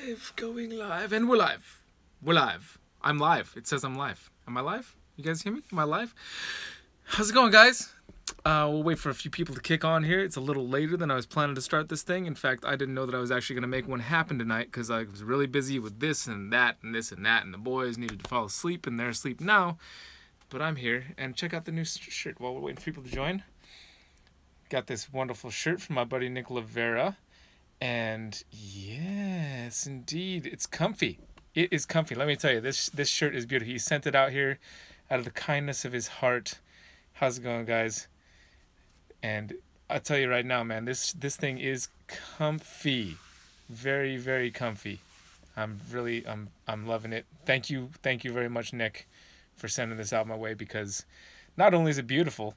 live, going live, and we're live. We're live. I'm live. It says I'm live. Am I live? You guys hear me? Am I live? How's it going, guys? We'll wait for a few people to kick on here. It's a little later than I was planning to start this thing. In fact, I didn't know that I was actually going to make one happen tonight because I was really busy with this and that and this and that, and the boys needed to fall asleep, and they're asleep now. But I'm here, and check out the new shirt while we're waiting for people to join. Got this wonderful shirt from my buddy Nick Vera. And yes, indeed, it's comfy. It is comfy. Let me tell you, this shirt is beautiful. He sent it out here out of the kindness of his heart. How's it going, guys? And I'll tell you right now, man, this thing is comfy. Very, very comfy. I'm loving it. Thank you very much, Nick, for sending this out my way, because not only is it beautiful,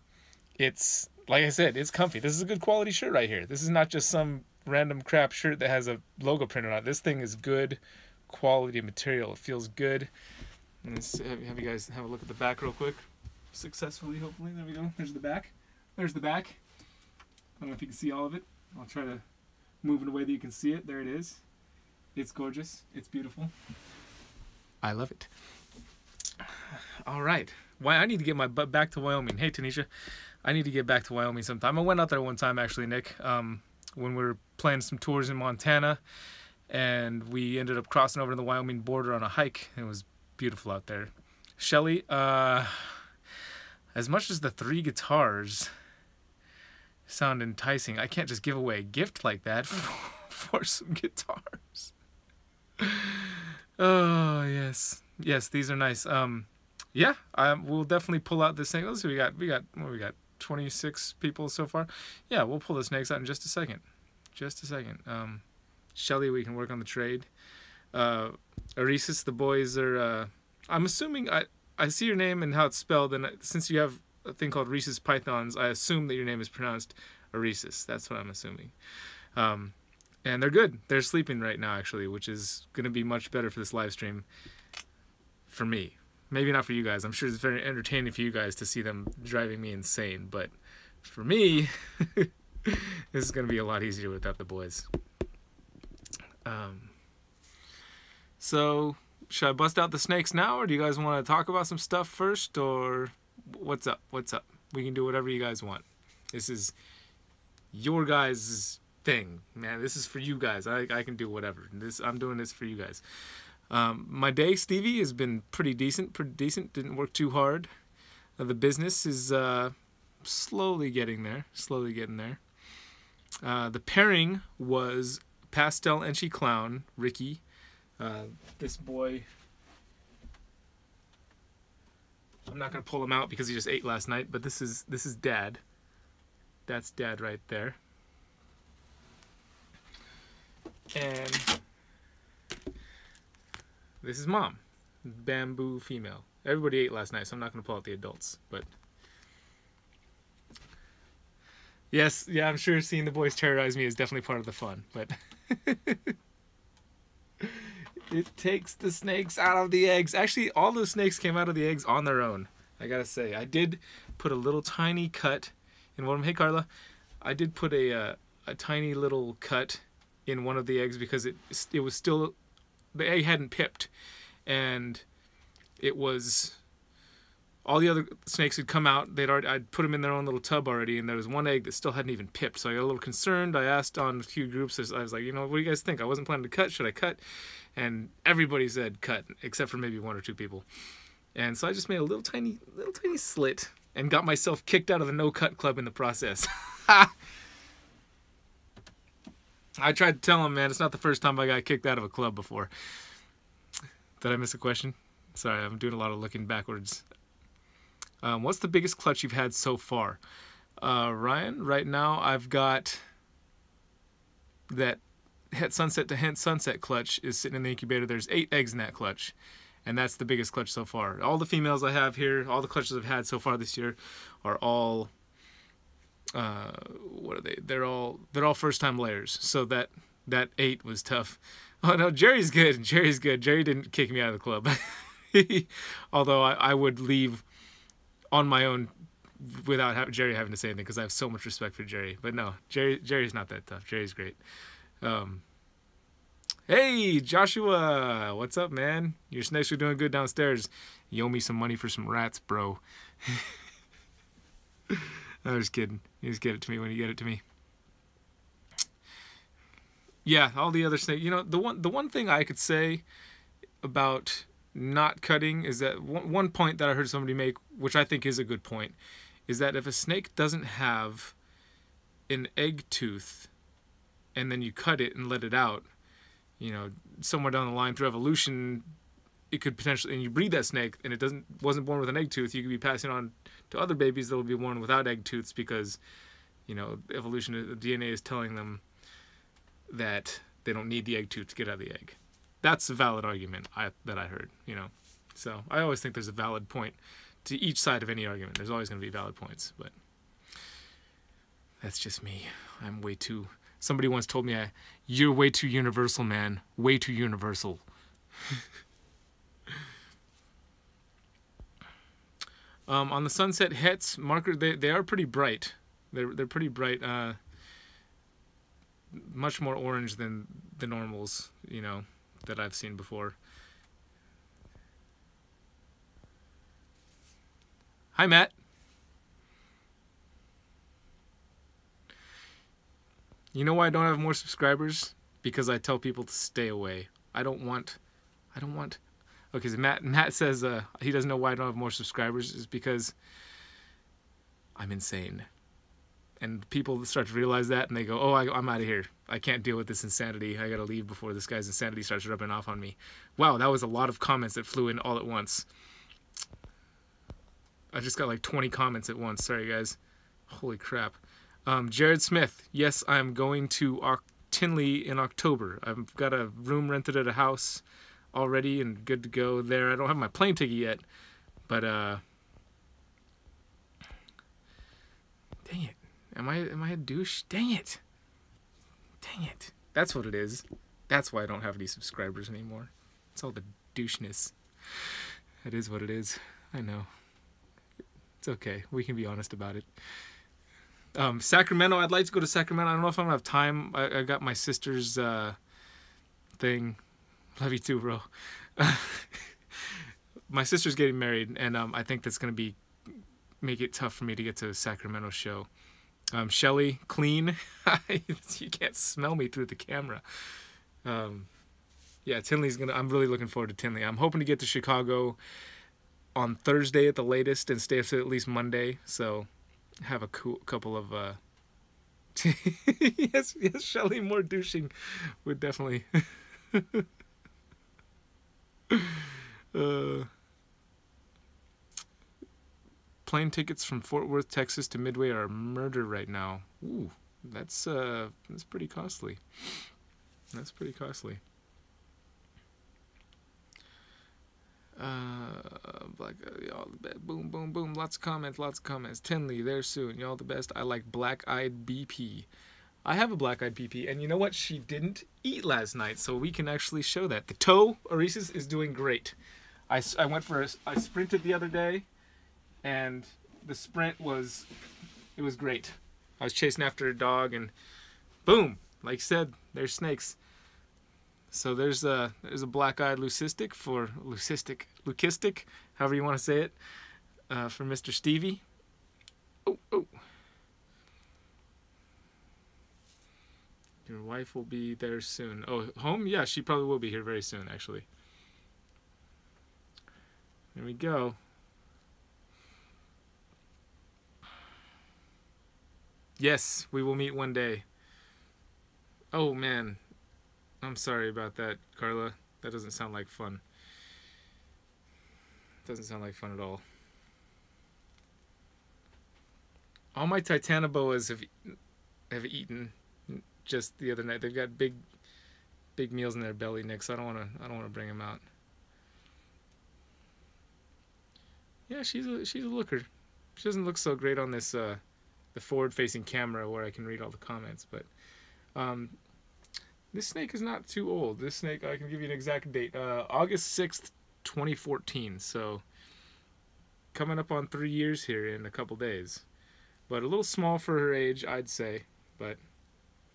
it's, like I said, it's comfy. This is a good quality shirt right here. This is not just some random crap shirt that has a logo printed on it. This thing is good quality material. It feels good. Let's have you guys have a look at the back real quick. Successfully, hopefully. There we go. There's the back. There's the back. I don't know if you can see all of it. I'll try to move in a way that you can see it. There it is. It's gorgeous. It's beautiful. I love it. All right. Why I need to get my butt back to Wyoming. Hey, Tanisha. I need to get back to Wyoming sometime. I went out there one time, actually, Nick, when we were playing some tours in Montana, and we ended up crossing over to the Wyoming border on a hike. It was beautiful out there. Shelly, as much as the 3 guitars sound enticing, I can't just give away a gift like that for some guitars. Oh, yes. Yes, these are nice. Yeah, we'll definitely pull out the snake. Let's see, we got what we got, 26 people so far. Yeah, we'll pull the snakes out in just a second. Just a second. Shelly, we can work on the trade. Arisis, the boys are, I'm assuming, I see your name and how it's spelled, and since you have a thing called Rhesus Pythons, I assume that your name is pronounced Arisis. That's what I'm assuming. And they're good. They're sleeping right now, actually, which is going to be much better for this live stream for me. Maybe not for you guys. I'm sure it's very entertaining for you guys to see them driving me insane. But for me, this is going to be a lot easier without the boys. So, should I bust out the snakes now? Or do you guys want to talk about some stuff first? Or what's up? What's up? We can do whatever you guys want. This is your guys' thing. Man, this is for you guys. I can do whatever. I'm doing this for you guys. My day, Stevie, has been pretty decent. Didn't work too hard. The business is slowly getting there. The pairing was Pastel Enchi Clown, Ricky. This boy, I'm not going to pull him out because he just ate last night, but this is Dad. That's Dad right there. And this is Mom, Bamboo female. Everybody ate last night, so I'm not going to pull out the adults. But yes, yeah, I'm sure seeing the boys terrorize me is definitely part of the fun. But it takes the snakes out of the eggs. Actually, all those snakes came out of the eggs on their own. I gotta say, I did put a little tiny cut in one of them. Hey, Carla, I did put a tiny little cut in one of the eggs because it was still, the egg hadn't pipped, and it was, all the other snakes had come out. I'd put them in their own little tub already, and there was one egg that still hadn't even pipped. So I got a little concerned. I asked on a few groups. I was like, you know, what do you guys think? I wasn't planning to cut. Should I cut? And everybody said cut, except for maybe 1 or 2 people. And so I just made a little tiny slit and got myself kicked out of the no cut club in the process. I tried to tell him, man, it's not the first time I got kicked out of a club before. Did I miss a question? Sorry, I'm doing a lot of looking backwards. What's the biggest clutch you've had so far? Ryan, right now I've got that het sunset to het sunset clutch is sitting in the incubator. There's 8 eggs in that clutch, and that's the biggest clutch so far. All the females I have here, all the clutches I've had so far this year are all what are they? They're all first time layers. So that 8 was tough. Oh no, Jerry's good. Jerry's good. Jerry didn't kick me out of the club. Although I would leave on my own without Jerry having to say anything, because I have so much respect for Jerry. But no, Jerry's not that tough. Jerry's great. Hey, Joshua. What's up, man? Your snakes are doing good downstairs. You owe me some money for some rats, bro. I'm just kidding. You just get it to me when you get it to me. Yeah, all the other snakes. You know, the one thing I could say about not cutting is that one point that I heard somebody make, which I think is a good point, is that if a snake doesn't have an egg tooth and then you cut it and let it out, you know, somewhere down the line through evolution, it could potentially, and you breed that snake and it wasn't born with an egg tooth, you could be passing on to other babies that will be born without egg tooths because, you know, evolution, the DNA is telling them that they don't need the egg tooth to get out of the egg. That's a valid argument that I heard, you know. So I always think there's a valid point to each side of any argument. There's always going to be valid points, but that's just me. I'm way too... Somebody once told me, you're way too universal, man. Way too universal. On the sunset hets marker, they are pretty bright. They're pretty bright. Much more orange than the normals, you know, that I've seen before. Hi, Matt. You know why I don't have more subscribers? Because I tell people to stay away. I don't want... Okay, so Matt says he doesn't know why I don't have more subscribers. Is because I'm insane. And people start to realize that, and they go, oh, I'm out of here. I can't deal with this insanity. I gotta leave before this guy's insanity starts rubbing off on me. Wow, that was a lot of comments that flew in all at once. I just got like 20 comments at once. Sorry, guys. Holy crap. Jared Smith. Yes, I'm going to Tinley in October. I've got a room rented at a house already and good to go there. I don't have my plane ticket yet, but dang it. Am I a douche? Dang it. Dang it. That's what it is. That's why I don't have any subscribers anymore. It's all the doucheness. It is what it is. I know. It's okay. We can be honest about it. Sacramento. I'd like to go to Sacramento. I don't know if I'm gonna have time. I got my sister's thing. Love you too, bro. My sister's getting married, and I think that's gonna make it tough for me to get to a Sacramento show. Shelly, clean. You can't smell me through the camera. Yeah, Tinley's gonna... I'm really looking forward to Tinley. I'm hoping to get to Chicago on Thursday at the latest and stay until at least Monday. So have a couple of... yes, Shelly, more douching would definitely... Plane tickets from Fort Worth, Texas to Midway are murder right now. Ooh, that's pretty costly. That's pretty costly. Like y'all the best. Boom, boom, boom. Lots of comments. Tinley, there soon. Y'all the best. I like black-eyed BP. I have a black-eyed BP, and you know what? She didn't eat last night, so we can actually show that. The toe, Oresis, is doing great. I sprinted the other day, and the sprint was great. I was chasing after a dog, and boom, like I said, there's snakes. So there's a black-eyed leucistic, however you want to say it, for Mr. Stevie. Oh. Your wife will be there soon. Oh, home? Yeah, she probably will be here very soon, actually. There we go. Yes, we will meet one day. Oh, man. I'm sorry about that, Carla. That doesn't sound like fun. Doesn't sound like fun at all. All my Titanoboas have eaten just the other night. They've got big meals in their belly, Nick, so I don't want to bring them out. Yeah, she's a looker. She doesn't look so great on this the forward-facing camera where I can read all the comments, but this snake is not too old. This snake, I can give you an exact date. August 6th, 2014. So coming up on 3 years here in a couple days. But a little small for her age, I'd say. But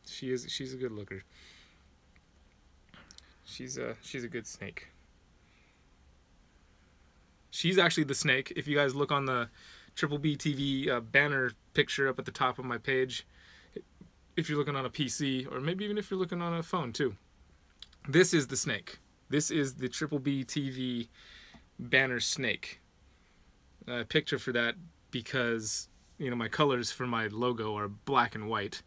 she's a good looker. She's a good snake. She's actually the snake. If you guys look on the Triple B TV banner picture up at the top of my page, if you're looking on a PC, or maybe even if you're looking on a phone too, this is the snake. This is the Triple B TV banner snake. I picked her for that because, you know, my colors for my logo are black and white,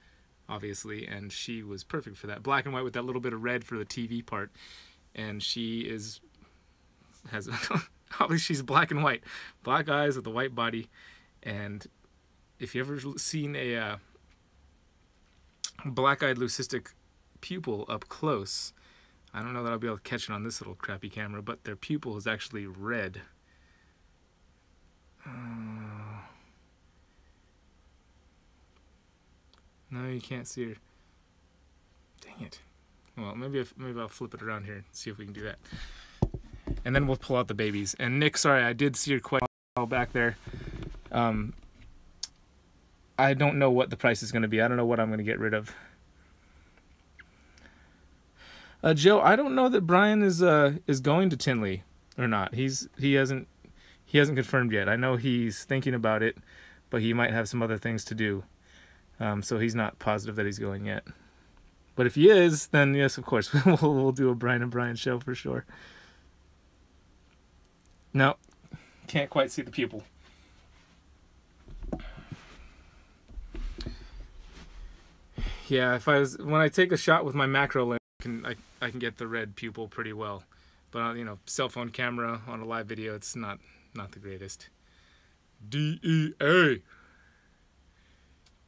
obviously, and she was perfect for that. Black and white with that little bit of red for the TV part, and she has obviously she's black and white, black eyes with a white body. And if you ever seen a black-eyed leucistic pupil up close, I don't know that I'll be able to catch it on this little crappy camera, but their pupil is actually red. No, you can't see her. Dang it. Well, maybe I'll flip it around here and see if we can do that. And then we'll pull out the babies. And Nick, sorry, I did see your question back there. I don't know what the price is going to be. I don't know what I'm going to get rid of. Joe, I don't know that Brian is going to Tinley or not. He hasn't confirmed yet. I know he's thinking about it, but he might have some other things to do. So he's not positive that he's going yet. But if he is, then yes, of course, we'll do a Brian and Brian show for sure. No, can't quite see the pupil. Yeah, when I take a shot with my macro lens, I can get the red pupil pretty well. But on, you know, cell phone camera on a live video, it's not the greatest. DEA.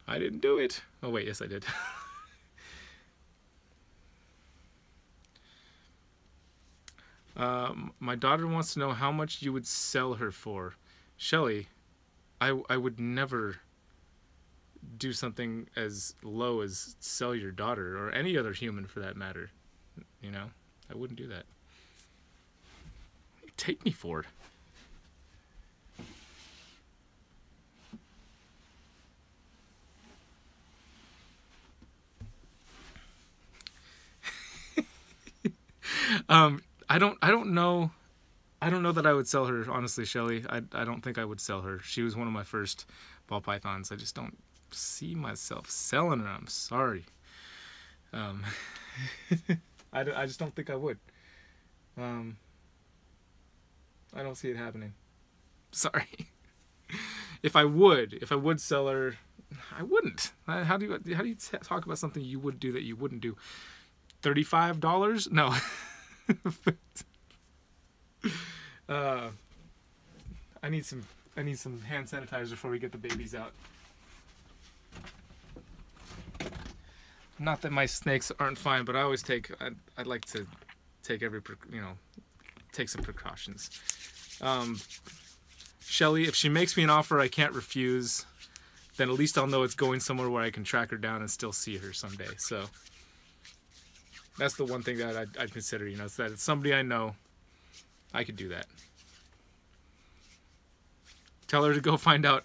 I didn't do it. Oh wait, yes I did. My daughter wants to know how much you would sell her for. Shelly, I would never do something as low as sell your daughter, or any other human for that matter. You know, I wouldn't do that. Take me for it. I don't know that I would sell her, honestly, Shelly. I don't think I would sell her. She was one of my first ball pythons. I just don't see myself selling her. I'm sorry. I just don't think I would. I don't see it happening. Sorry. If I would sell her, I wouldn't. How do you talk about something you would do that you wouldn't do? $35? No. I need some hand sanitizer before we get the babies out. Not that my snakes aren't fine, but I always I'd like to take take some precautions. Shelly, if she makes me an offer I can't refuse, then at least I'll know it's going somewhere where I can track her down and still see her someday. So that's the one thing that I'd consider, you know, it's that it's somebody I know. I could do that. Tell her to go find out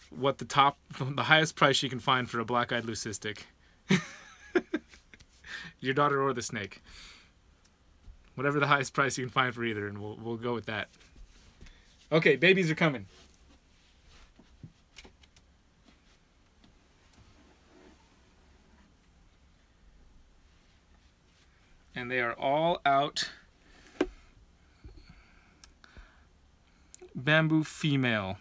what the highest price she can find for a black-eyed leucistic. Your daughter or the snake. Whatever the highest price you can find for either, and we'll go with that. Okay, babies are coming. And they are all out. Bamboo female.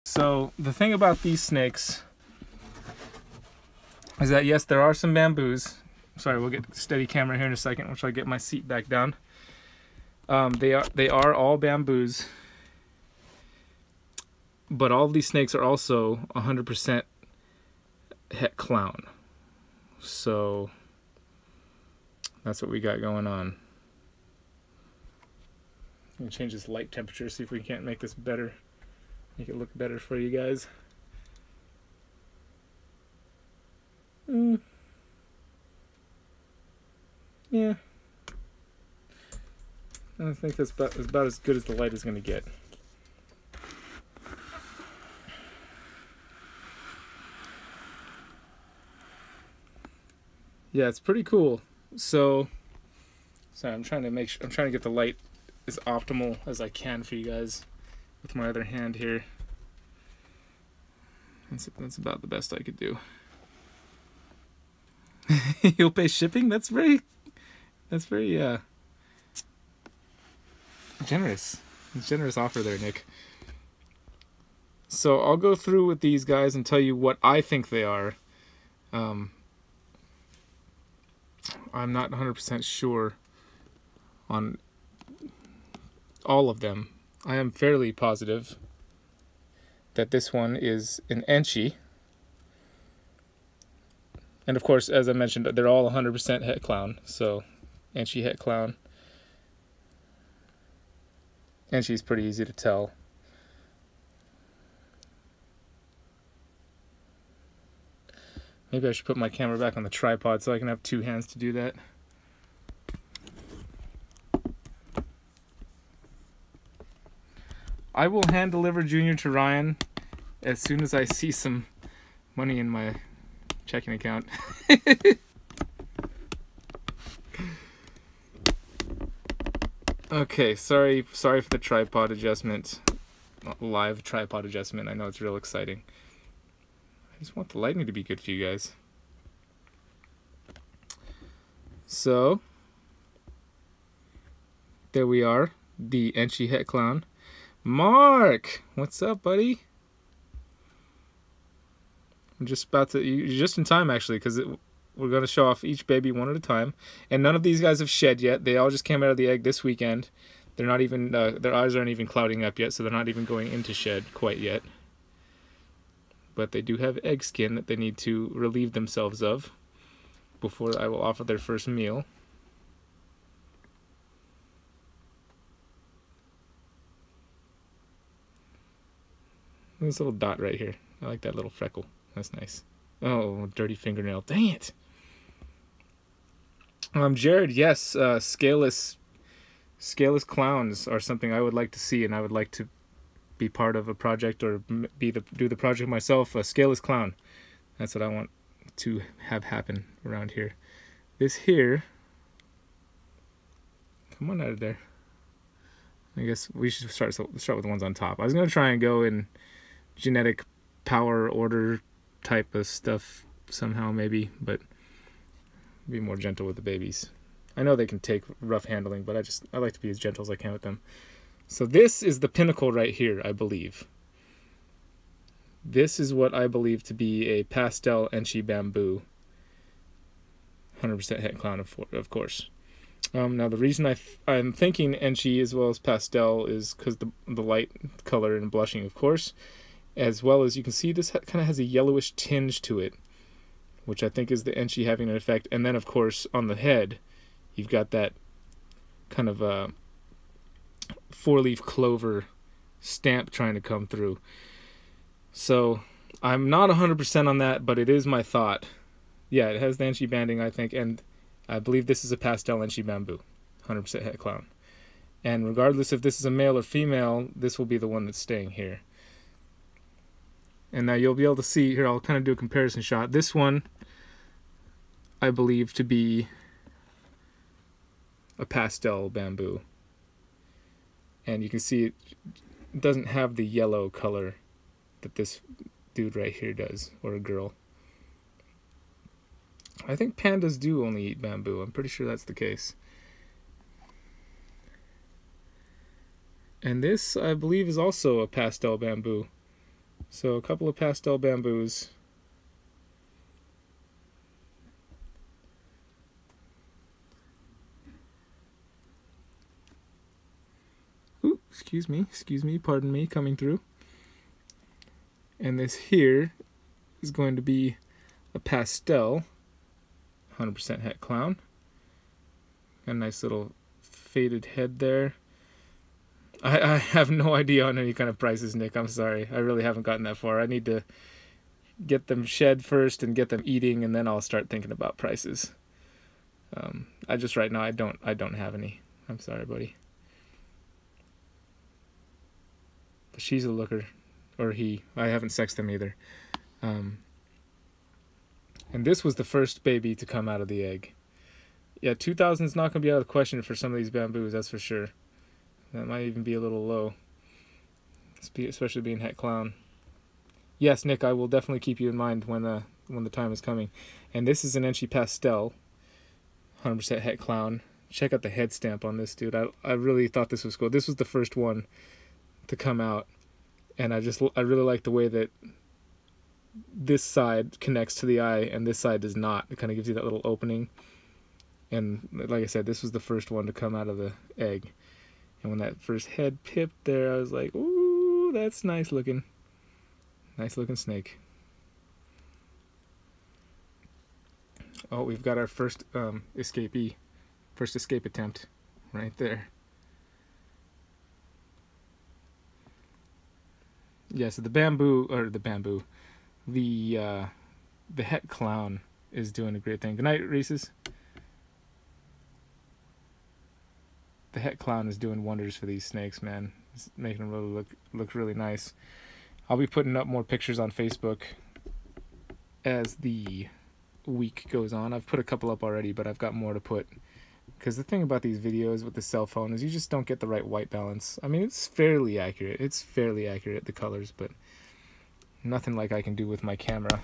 So the thing about these snakes is that yes, there are some bamboos. Sorry, we'll get steady camera here in a second once I get my seat back down. They are all bamboos, but all of these snakes are also 100% het clown. So that's what we got going on. I'm gonna change this light temperature, see if we can't make this better, make it look better for you guys. Yeah, I think that's about as good as the light is gonna get. Yeah, it's pretty cool. So Sorry, I'm trying to get the light as optimal as I can for you guys with my other hand here. That's about the best I could do. You'll pay shipping? That's very generous. Generous offer there, Nick. So I'll go through with these guys and tell you what I think they are. I'm not 100% sure on all of them. I am fairly positive that this one is an Enchi. And of course, as I mentioned, they're all 100% het clown. So, Enchi het clown. Enchi is pretty easy to tell. Maybe I should put my camera back on the tripod so I can have two hands to do that. I will hand deliver Junior to Ryan as soon as I see some money in my checking account. Okay, sorry for the tripod adjustment. Live tripod adjustment. I know it's real exciting. I just want the lighting to be good for you guys. So, there we are, the Enchi het clown. Mark, what's up, buddy? I'm just about to, you're just in time actually, because we're going to show off each baby one at a time. And none of these guys have shed yet. They all just came out of the egg this weekend. They're not even, their eyes aren't even clouding up yet, so they're not even going into shed quite yet. But they do have egg skin that they need to relieve themselves of before I will offer their first meal. This little dot right here. I like that little freckle. That's nice. Oh, dirty fingernail. Dang it. Jared, yes, scaleless clowns are something I would like to see, and I would like to be part of a project or do the project myself. A scaleless clown. That's what I want to have happen around here. This here. Come on out of there. I guess we should start with the ones on top. I was gonna try and go in genetic power order type of stuff somehow maybe, but be more gentle with the babies. I know they can take rough handling, but I like to be as gentle as I can with them. So this is the pinnacle right here, I believe. This is what I believe to be a pastel Enchi bamboo. 100% het clown, of course. Now the reason I'm thinking Enchi as well as pastel is because the light color and blushing, of course. As well as you can see this kind of has a yellowish tinge to it, which I think is the Enchi having an effect. And then of course on the head, you've got that kind of a four-leaf clover stamp trying to come through. So I'm not 100% on that, but it is my thought. Yeah, it has the Enchi banding, I think, and I believe this is a pastel Enchi bamboo, 100% het clown. And regardless if this is a male or female, this will be the one that's staying here. And now you'll be able to see, here I'll kind of do a comparison shot. This one, I believe to be a pastel bamboo. And you can see it doesn't have the yellow color that this dude right here does, or a girl. I think pandas do only eat bamboo. I'm pretty sure that's the case. And this, I believe, is also a pastel bamboo. So a couple of pastel bamboos. Ooh, excuse me, pardon me, coming through. And this here is going to be a pastel, 100% het clown. Got a nice little faded head there. I have no idea on any kind of prices, Nick. I'm sorry. I really haven't gotten that far. I need to get them shed first and get them eating, and then I'll start thinking about prices. Right now I don't have any. I'm sorry, buddy. But she's a looker, or he. I haven't sexed them either. And this was the first baby to come out of the egg. Yeah, 2,000 is not going to be out of the question for some of these bamboos, that's for sure. That might even be a little low, especially being Het Clown. Yes, Nick, I will definitely keep you in mind when the time is coming. And this is an Enchi Pastel, 100% Het Clown. Check out the head stamp on this, dude. I really thought this was cool. This was the first one to come out, and I really like the way that this side connects to the eye and this side does not. It kind of gives you that little opening. And like I said, this was the first one to come out of the egg. And when that first head pipped there, I was like, ooh, that's nice looking. Nice looking snake. Oh, we've got our first escapee. First escape attempt right there. Yeah, so the Het Clown is doing a great thing. Good night, Reese's. The Het Clown is doing wonders for these snakes, man. It's making them really look really nice. I'll be putting up more pictures on Facebook as the week goes on. I've put a couple up already, but I've got more to put. Because the thing about these videos with the cell phone is you just don't get the right white balance. I mean, it's fairly accurate. It's fairly accurate, the colors, but nothing like I can do with my camera.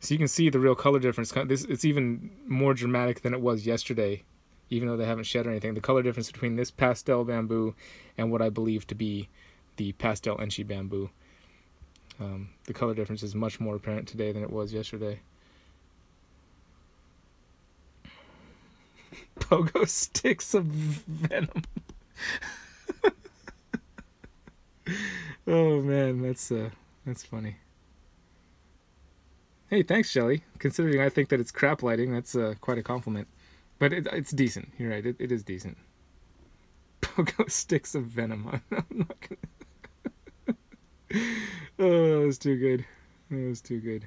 So you can see the real color difference. It's even more dramatic than it was yesterday, even though they haven't shed or anything. The color difference between this pastel bamboo and what I believe to be the pastel Enchi bamboo. The color difference is much more apparent today than it was yesterday. Pogo sticks of venom. Oh man, that's funny. Hey, thanks, Shelly. Considering I think that it's crap lighting, that's quite a compliment. But it's decent. You're right. It is decent. Pogo sticks of venom. I'm not gonna. Oh, that was too good. That was too good.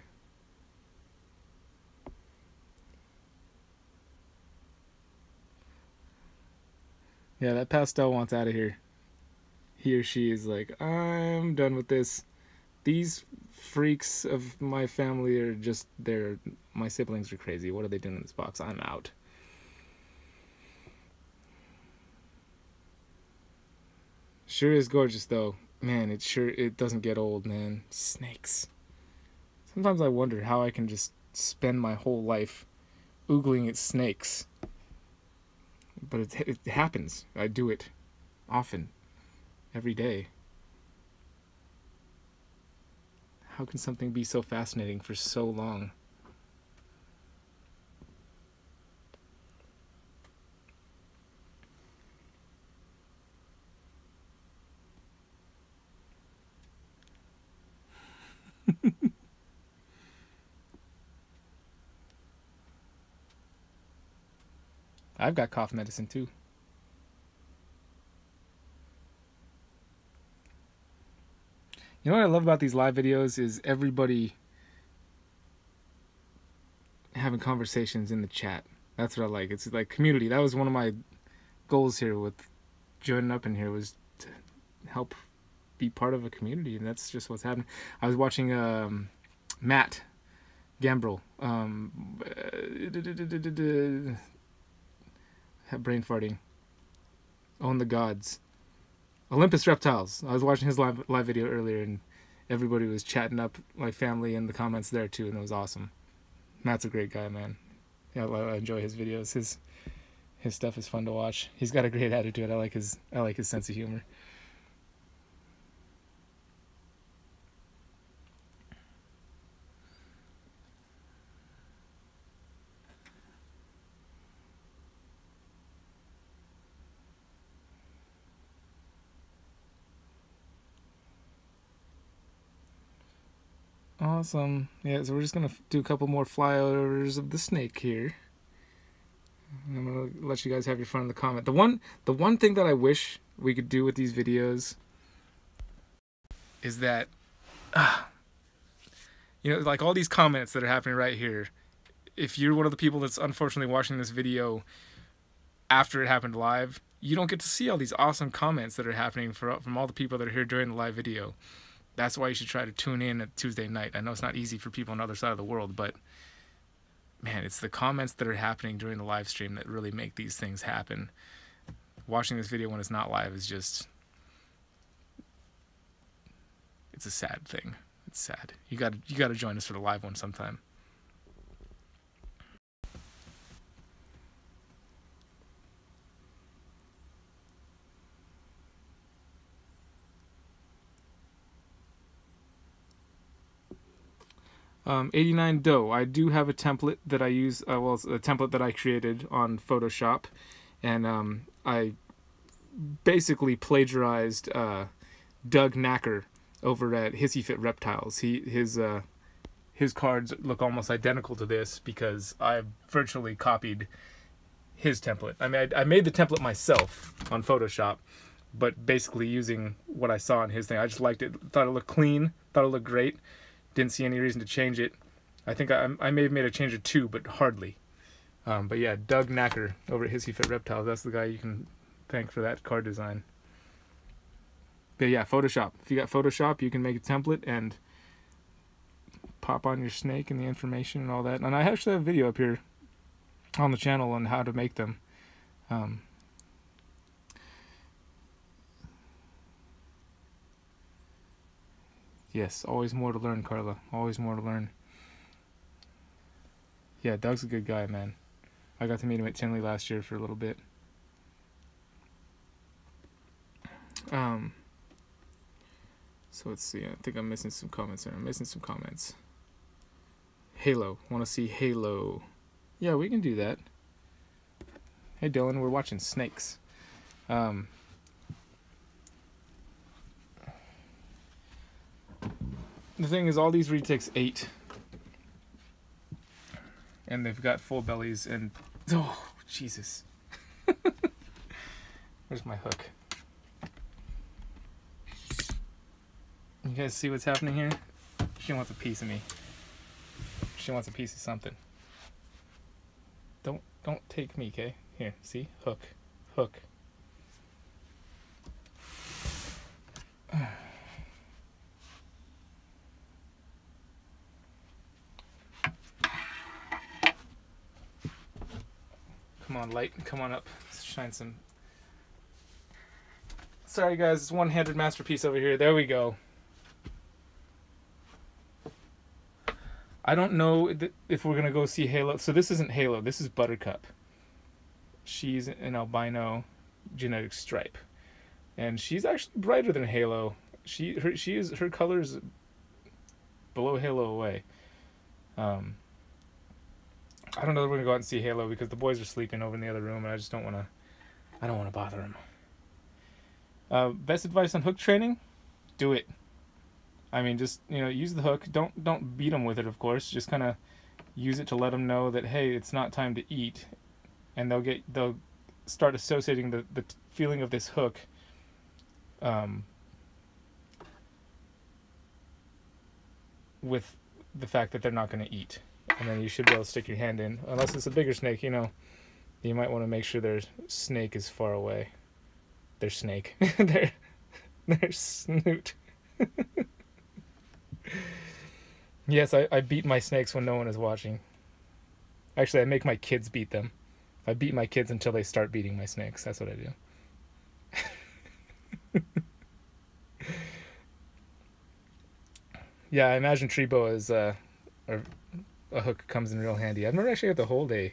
Yeah, that pastel wants out of here. He or she is like, I'm done with this. These freaks of my family are just, my siblings are crazy. What are they doing in this box? I'm out. Sure is gorgeous though. Man, it doesn't get old, man. Snakes. Sometimes I wonder how I can just spend my whole life oogling at snakes. But it happens. I do it often. Every day. How can something be so fascinating for so long? I've got cough medicine too. You know what I love about these live videos is everybody having conversations in the chat. That's what I like. It's like community. That was one of my goals here with joining up in here, was to help be part of a community, and that's just what's happening. I was watching Matt Gambrel. Brain farting. Own the Gods. Olympus Reptiles. I was watching his live video earlier, and everybody was chatting up my family in the comments there too, and it was awesome. Matt's a great guy, man. Yeah, I enjoy his videos. His stuff is fun to watch. He's got a great attitude. I like his sense of humor. Awesome. Yeah, so we're just gonna do a couple more flyovers of the snake here. I'm gonna let you guys have your fun in the comment. The one thing that I wish we could do with these videos is that, you know, like all these comments that are happening right here. If you're one of the people that's unfortunately watching this video after it happened live, you don't get to see all these awesome comments that are happening from all the people that are here during the live video. That's why you should try to tune in at Tuesday night. I know it's not easy for people on the other side of the world, but man, it's the comments that are happening during the live stream that really make these things happen. Watching this video when it's not live is just, it's a sad thing. It's sad. You got to join us for the live one sometime. 89 dough. I do have a template that I use. Well, it's a template that I created on Photoshop, and I basically plagiarized Doug Knacker over at Hissy Fit Reptiles. His cards look almost identical to this because I virtually copied his template. I mean, I made the template myself on Photoshop, but basically using what I saw in his thing. I just liked it. Thought it looked clean. Thought it looked great. Didn't see any reason to change it. I think I may have made a change or two, but hardly. But yeah, Doug Knacker over at Hissy Fit Reptiles. That's the guy you can thank for that card design. But yeah, Photoshop. If you got Photoshop, you can make a template and pop on your snake and the information and all that. And I actually have a video up here on the channel on how to make them. Yes, always more to learn, Carla. Always more to learn. Yeah, Doug's a good guy, man. I got to meet him at Tinley last year for a little bit. So let's see. I think I'm missing some comments here. I'm missing some comments. Halo. Want to see Halo? Yeah, we can do that. Hey, Dylan. We're watching snakes. The thing is, all these retics ate. And they've got full bellies and... Oh, Jesus. Where's my hook? You guys see what's happening here? She wants a piece of me. She wants a piece of something. Don't take me, okay? Here, see? Hook. Hook. Come on, light. Come on up. Let's shine some. Sorry, guys. It's one-handed masterpiece over here. There we go. I don't know if we're going to go see Halo. So this isn't Halo. This is Buttercup. She's an albino genetic stripe. And she's actually brighter than Halo. Her color is below Halo away. I don't know if we're going to go out and see Halo because the boys are sleeping over in the other room and I just don't want to bother them. Best advice on hook training? Do it. I mean, just, use the hook. Don't beat them with it, of course. Just kind of use it to let them know that, hey, it's not time to eat. And they'll start associating the feeling of this hook with the fact that they're not going to eat. And then you should be able to stick your hand in. Unless it's a bigger snake, you might want to make sure their snake is far away. Their snake. their snoot. Yes, I beat my snakes when no one is watching. Actually, I make my kids beat them. I beat my kids until they start beating my snakes. That's what I do. Yeah, I imagine tree boa is a hook comes in real handy. I've never actually got to hold a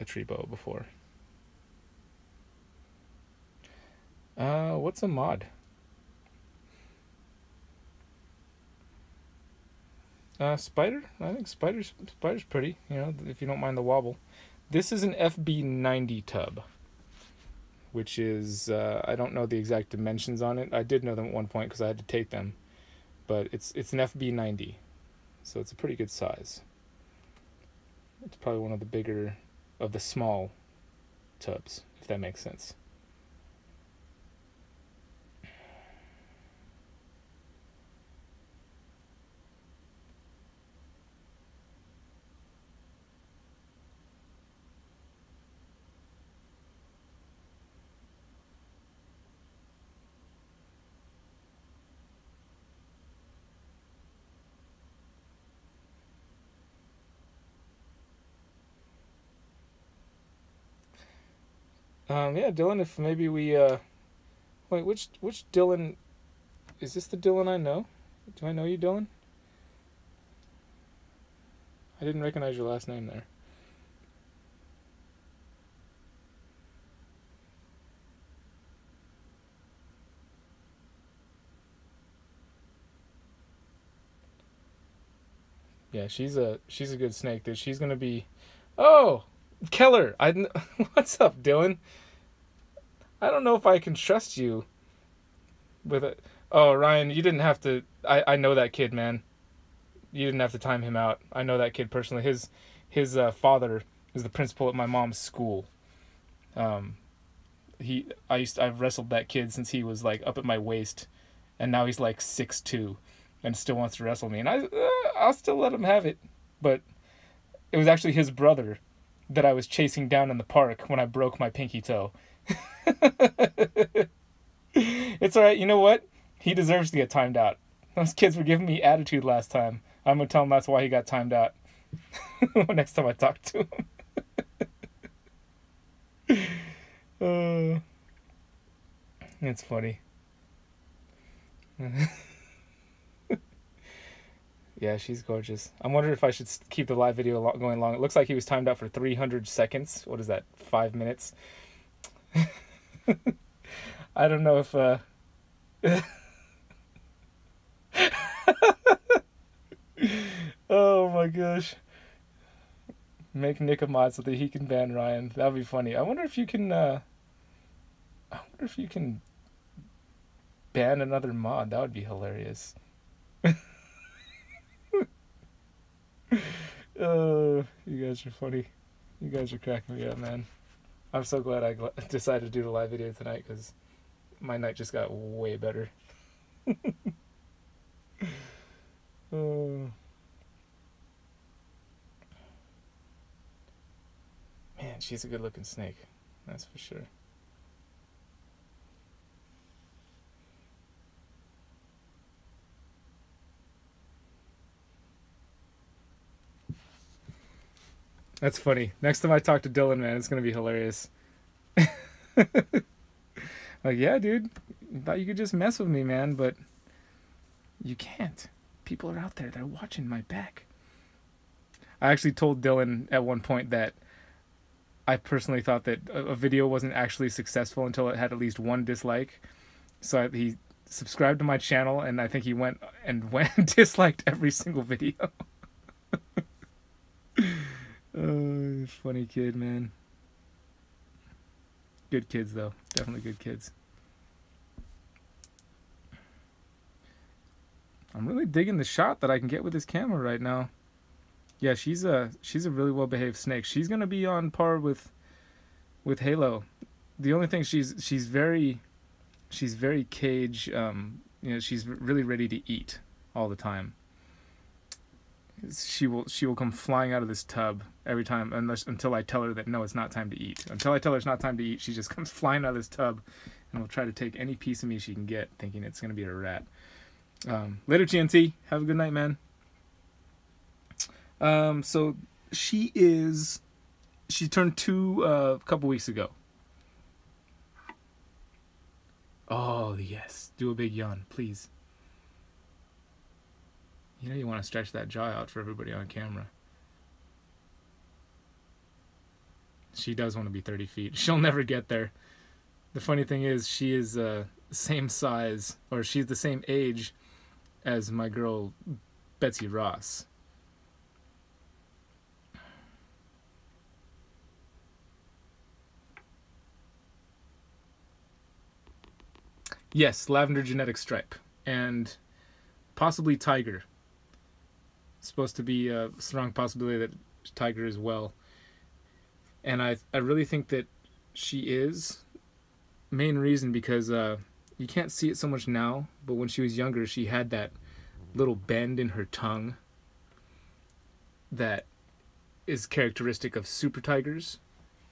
tree boa before. What's a mod? Spider? I think spider's pretty, if you don't mind the wobble. This is an FB90 tub, which is, I don't know the exact dimensions on it. I did know them at one point because I had to take them, but it's an FB90, so it's a pretty good size. It's probably one of the bigger of the small tubs, if that makes sense. Yeah, Dylan, if maybe we wait, which Dylan is this? The Dylan I know? Do I know you, Dylan? I didn't recognize your last name there. Yeah, she's a good snake, dude. She's gonna be. Oh, Keller. What's up, Dylan? I don't know if I can trust you with it. Oh, Ryan, you didn't have to. I know that kid, man. You didn't have to time him out. I know that kid personally. His father is the principal at my mom's school. Um, I've wrestled that kid since he was like up at my waist, and now he's like 6'2", and still wants to wrestle me. And I'll still let him have it, but it was actually his brother that I was chasing down in the park when I broke my pinky toe. It's all right. You know what? He deserves to get timed out. Those kids were giving me attitude last time. I'm gonna tell him that's why he got timed out. Next time I talk to him. It's funny. Yeah, she's gorgeous. I'm wondering if I should keep the live video going long. It looks like he was timed out for 300 seconds. What is that? 5 minutes? I don't know if oh my gosh. Make Nick a mod so that he can ban Ryan. That'd be funny. I wonder if you can ban another mod. That would be hilarious. Oh, you guys are funny. You guys are cracking me up, man. I'm so glad I decided to do the live video tonight because my night just got way better. Oh. Man, she's a good looking snake. That's for sure. That's funny. Next time I talk to Dylan, man, it's going to be hilarious. Like, yeah, dude, thought you could just mess with me, man, but you can't. People are out there. They're watching my back. I actually told Dylan at one point that I personally thought that a video wasn't actually successful until it had at least one dislike. So he subscribed to my channel, and I think he went and disliked every single video. Oh, funny kid, man. Good kids, though. Definitely good kids. I'm really digging the shot that I can get with this camera right now. Yeah, she's a really well behaved snake. She's gonna be on par with Halo. The only thing she's very cage. She's really ready to eat all the time. She will come flying out of this tub every time until I tell her that no, it's not time to eat. Until I tell her it's not time to eat, she just comes flying out of this tub and will try to take any piece of me she can get, thinking it's gonna be a rat. Later, GNT. Have a good night, man. So she turned 2 a couple weeks ago. Oh yes, do a big yawn, please. You know you want to stretch that jaw out for everybody on camera. She does want to be 30 feet. She'll never get there. The funny thing is, she is the same size, or she's the same age as my girl Betsy Ross. Yes, lavender genetic stripe, and possibly tiger. Supposed to be a strong possibility that tiger as well. And I really think that she is. Main reason because you can't see it so much now, but when she was younger, she had that little bend in her tongue that is characteristic of super tigers.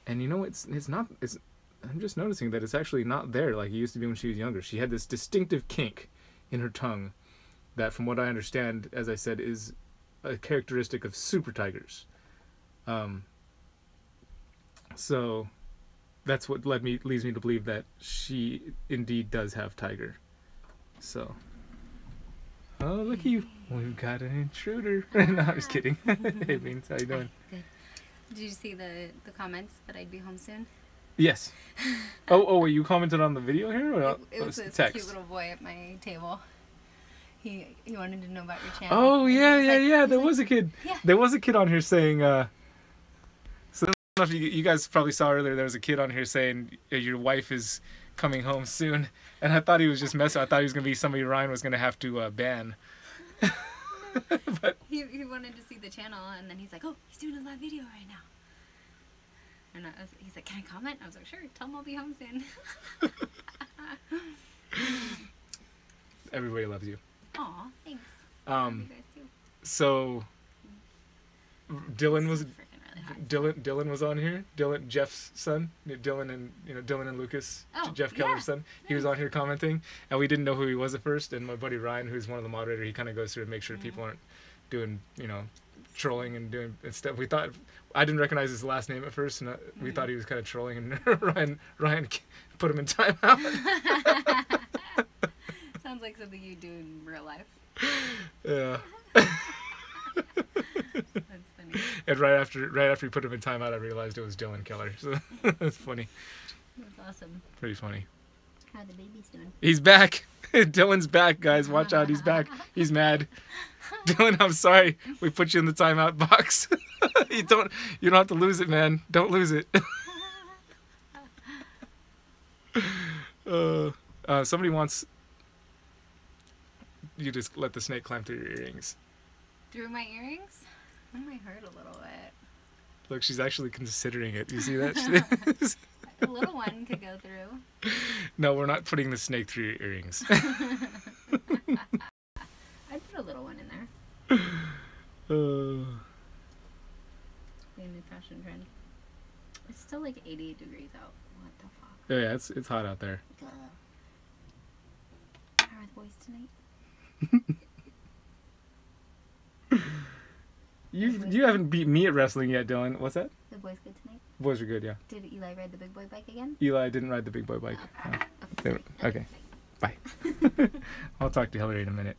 And you know, I'm just noticing that it's actually not there like it used to be when she was younger. She had this distinctive kink in her tongue that, from what I understand, as I said, is a characteristic of super tigers. So that's what leads me to believe that she indeed does have Tiger. So, oh, look at you. We've got an intruder. No, I'm just kidding. Hey, Beans, how you doing? Good. Did you see the comments that I'd be home soon? Yes. Oh, wait, you commented on the video here? Or It was this text? cute little boy at my table. He wanted to know about your channel. Oh, yeah. There like, was a kid. Yeah. There was a kid on here saying, so I don't know if you guys probably saw earlier, there was a kid on here saying, your wife is coming home soon. And I thought he was just messing. I thought he was going to be somebody Ryan was going to have to ban. But he wanted to see the channel, and then he's like, oh, he's doing a live video right now. And he's like, can I comment? I was like, sure, tell him I'll be home soon. Everybody loves you. Aw, thanks. Um, you guys too. So Dylan was Really Dylan was on here. Dylan, Jeff's son, Dylan and Lucas, Oh, Jeff yeah. Keller's son. He was on here commenting, and we didn't know who he was at first. And my buddy Ryan, who's one of the moderators, he kind of goes through and makes sure people aren't doing trolling and doing stuff. We thought I didn't recognize his last name at first, and we thought he was kind of trolling. And Ryan put him in timeout. Sounds like something you do in real life. Yeah. That's funny. And right after he put him in timeout, I realized it was Dylan Keller. So that's funny. That's awesome. Pretty funny. How are the babies doing? He's back. Dylan's back, guys. Watch out. He's back. He's mad. Dylan, I'm sorry. We put you in the timeout box. You don't have to lose it, man. Don't lose it. Somebody wants you to let the snake climb through your earrings. Through my earrings? That might hurt a little bit. Look, she's actually considering it. You see that? A little one could go through. No, we're not putting the snake through your earrings. I'd put a little one in there. Be a new fashion trend. It's still like 88 degrees out. What the fuck? Yeah, it's hot out there. How are the boys tonight? You haven't beat me at wrestling yet, Dylan. What's that? The boys good tonight? Boys are good, yeah. Did Eli ride the big boy bike again? Eli didn't ride the big boy bike. Okay. No. Okay. Bye. I'll talk to Hillary in a minute.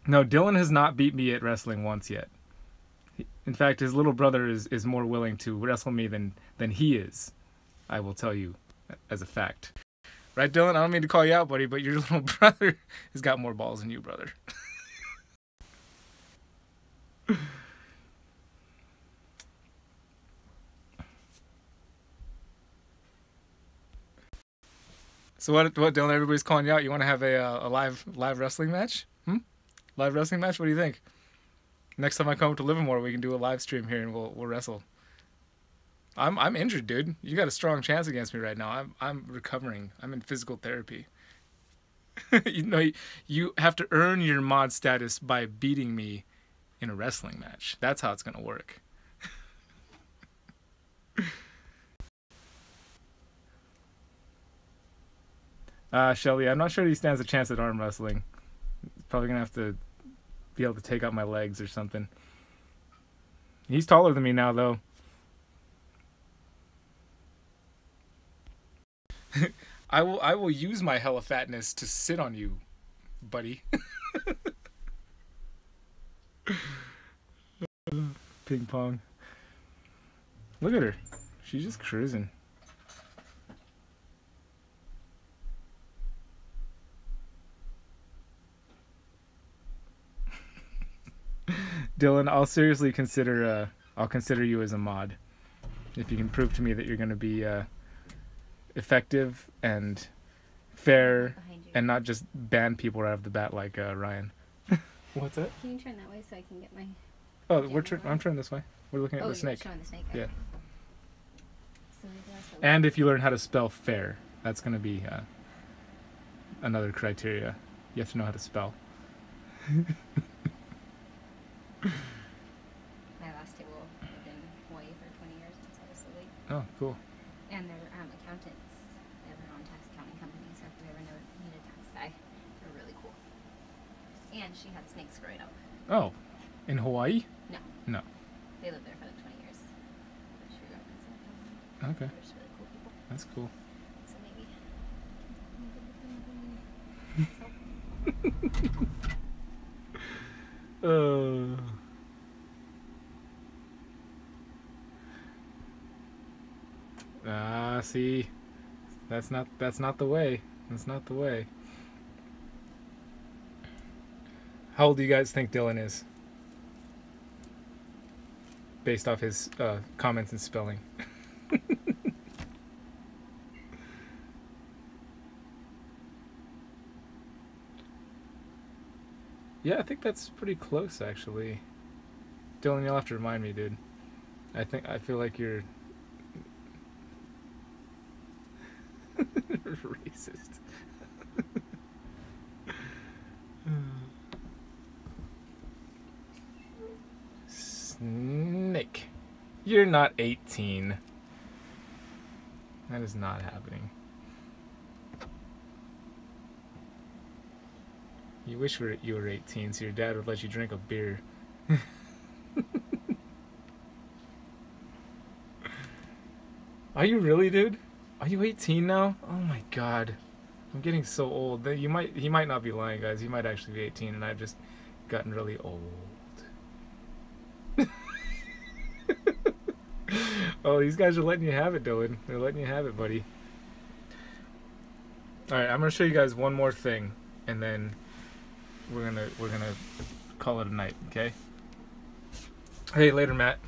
No, Dylan has not beat me at wrestling once yet. In fact, his little brother is more willing to wrestle me than he is. I will tell you as a fact. Right, Dylan? I don't mean to call you out, buddy, but your little brother has got more balls than you, brother. So what, Dylan? Everybody's calling you out. You want to have a live wrestling match? Live wrestling match? What do you think? Next time I come up to Livermore, we can do a live stream here and we'll wrestle. I'm injured, dude. You got a strong chance against me right now. I'm recovering. I'm in physical therapy. You have to earn your mod status by beating me in a wrestling match. That's how it's gonna work. Shelly, I'm not sure he stands a chance at arm wrestling. Probably gonna have to be able to take out my legs or something. He's taller than me now, though. I will use my hella fatness to sit on you, buddy. Ping pong. Look at her. She's just cruising. Dylan, I'll seriously consider I'll consider you as a mod if you can prove to me that you're going to be effective and fair and not just ban people right off the bat like Ryan. What's that? Can you turn that way so I can get my... Oh, I'm turning this way. We're looking at the snake. Showing the snake. Yeah. Okay. So and if you learn how to spell fair, that's going to be another criteria. You have to know how to spell. My last table lived in Hawaii for 20 years in Sarasota. Oh, cool. And they're accountants. They have their own tax accounting company, so if we ever need a tax guy, they're really cool. And she had snakes growing up. Oh, in Hawaii? No. No. They lived there for like 20 years. But she grew up in Sarasota. Okay. They're just really cool people. That's cool. So maybe. See, that's not the way. That's not the way. How old do you guys think Dylan is? Based off his comments and spelling. Yeah, I think that's pretty close, actually. Dylan, you'll have to remind me, dude. I feel like you're racist. Snake. You're not 18. That is not happening. You wish you were 18 so your dad would let you drink a beer. Are you really, dude? Are you 18 now? Oh my god. I'm getting so old. He might not be lying, guys. He might actually be 18 and I've just gotten really old. Oh, these guys are letting you have it, Dylan. They're letting you have it, buddy. Alright, I'm gonna show you guys one more thing and then we're gonna call it a night, okay? Hey, later, Matt.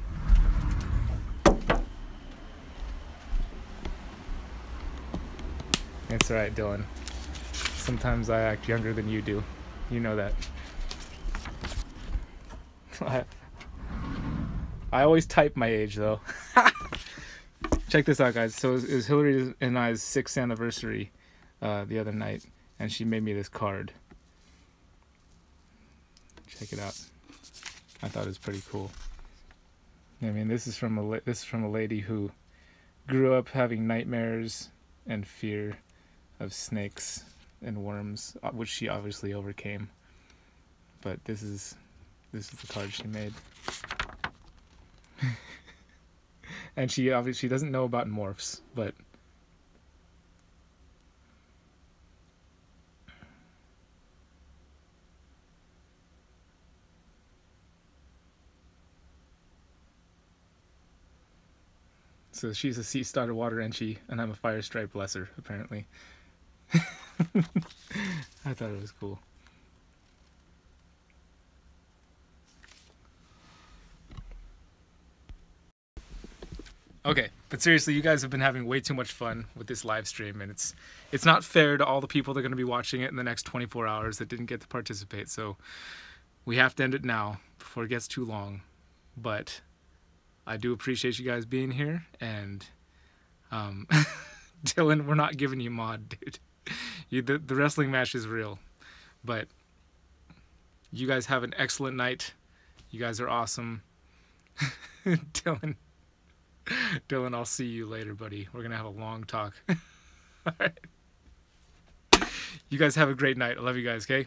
It's alright, Dylan. Sometimes I act younger than you do. You know that. I always type my age, though. Check this out, guys. So it was Hillary and I's 6th anniversary the other night, and she made me this card. Check it out. I thought it was pretty cool. I mean, this is from a lady who grew up having nightmares and fear of snakes and worms, which she obviously overcame. But this is the card she made. And she obviously doesn't know about morphs, but so she's a sea starter water enchi, and I'm a fire stripe lesser, apparently. I thought it was cool. Okay, but seriously, you guys have been having way too much fun with this live stream, and it's not fair to all the people that are going to be watching it in the next 24 hours that didn't get to participate, so we have to end it now before it gets too long. But I do appreciate you guys being here, and Dylan, we're not giving you mod, dude. The wrestling match is real, but you guys have an excellent night. You guys are awesome. Dylan, I'll see you later, buddy. We're gonna have a long talk. All right. You guys have a great night. I love you guys, okay?